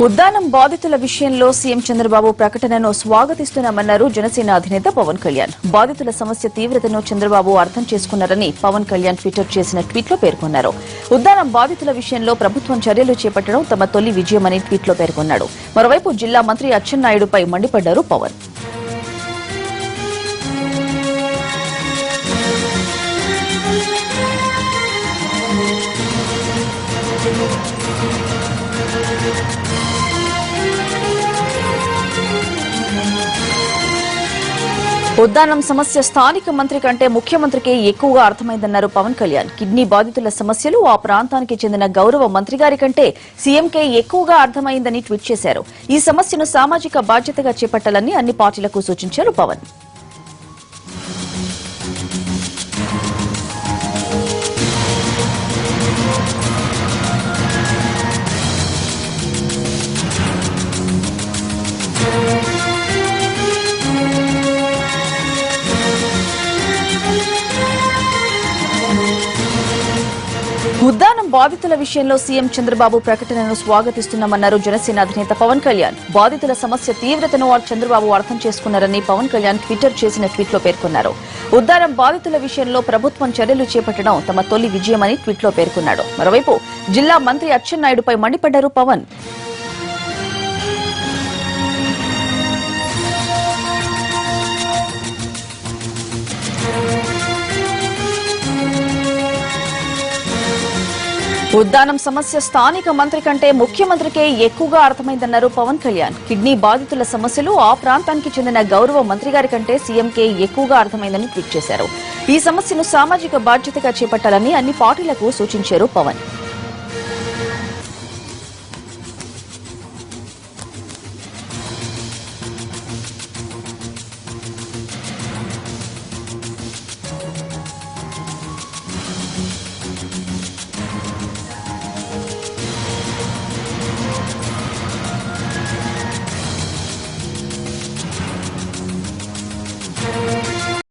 ఉద్దానం బాధితుల విషయంలో సీఎం చంద్రబాబు ప్రకటనను స్వాగతిస్తున్నామన్నారు జనసేన అధినేత పవన్ కళ్యాణ్. బాధితుల సమస్య తీవ్రతను చంద్రబాబు అర్థం చేసుకున్నారని పవన్ కళ్యాణ్ ట్విట్టర్ చేసిన ట్వీట్లో పేర్కొన్నారు. ఉద్దానం బాధితుల విషయంలో ప్రభుత్వం చర్యలు చేపట్టడం తమ తొలి విజయమని ట్వీట్లో పేర్కొన్నాడు. మరోవైపు జిల్లా మంత్రి అచ్చెన్నాయుడుపై మండిపడ్డారు పవన్. ఉద్దానం సమస్య స్థానిక మంత్రి కంటే ముఖ్యమంత్రికే ఎక్కువగా అర్థమైందన్నారు పవన్ కళ్యాణ్. కిడ్నీ బాధితుల సమస్యలు ఆ ప్రాంతానికి చెందిన గౌరవ మంత్రి గారి కంటే సీఎంకే ఎక్కువగా అర్థమైందని ట్వీట్ చేశారు. ఈ సమస్యను సామాజిక బాధ్యతగా చేపట్టాలని అన్ని పార్టీలకు సూచించారు పవన్. ఉద్దానం బాధితుల విషయంలో సీఎం చంద్రబాబు ప్రకటనను స్వాగతిస్తున్నామన్నారు జనసేన అధినేత పవన్ కళ్యాణ్. బాధితుల సమస్య తీవ్రతను చంద్రబాబు అర్థం చేసుకున్నారని పవన్ కళ్యాణ్ ట్విట్టర్ చేసిన ట్వీట్లో పేర్కొన్నారు. ఉద్దానం బాధితుల విషయంలో ప్రభుత్వం చర్యలు చేపట్టడం తమ తొలి విజయమని ట్వీట్లో పేర్కొన్నాడు. మరోవైపు జిల్లా మంత్రి అచ్చెన్నాయుడుపై మండిపడ్డారు పవన్. ఉద్దానం సమస్య స్థానిక మంత్రి కంటే ముఖ్యమంత్రికే ఎక్కువగా అర్థమైందన్నారు పవన్ కళ్యాణ్. కిడ్నీ బాధితుల సమస్యలు ఆ ప్రాంతానికి చెందిన గౌరవ మంత్రి గారి కంటే సీఎంకే ఎక్కువగా అర్థమైందని ట్వీట్ చేశారు. ఈ సమస్యను సామాజిక బాధ్యతగా చేపట్టాలని అన్ని పార్టీలకు సూచించారు పవన్.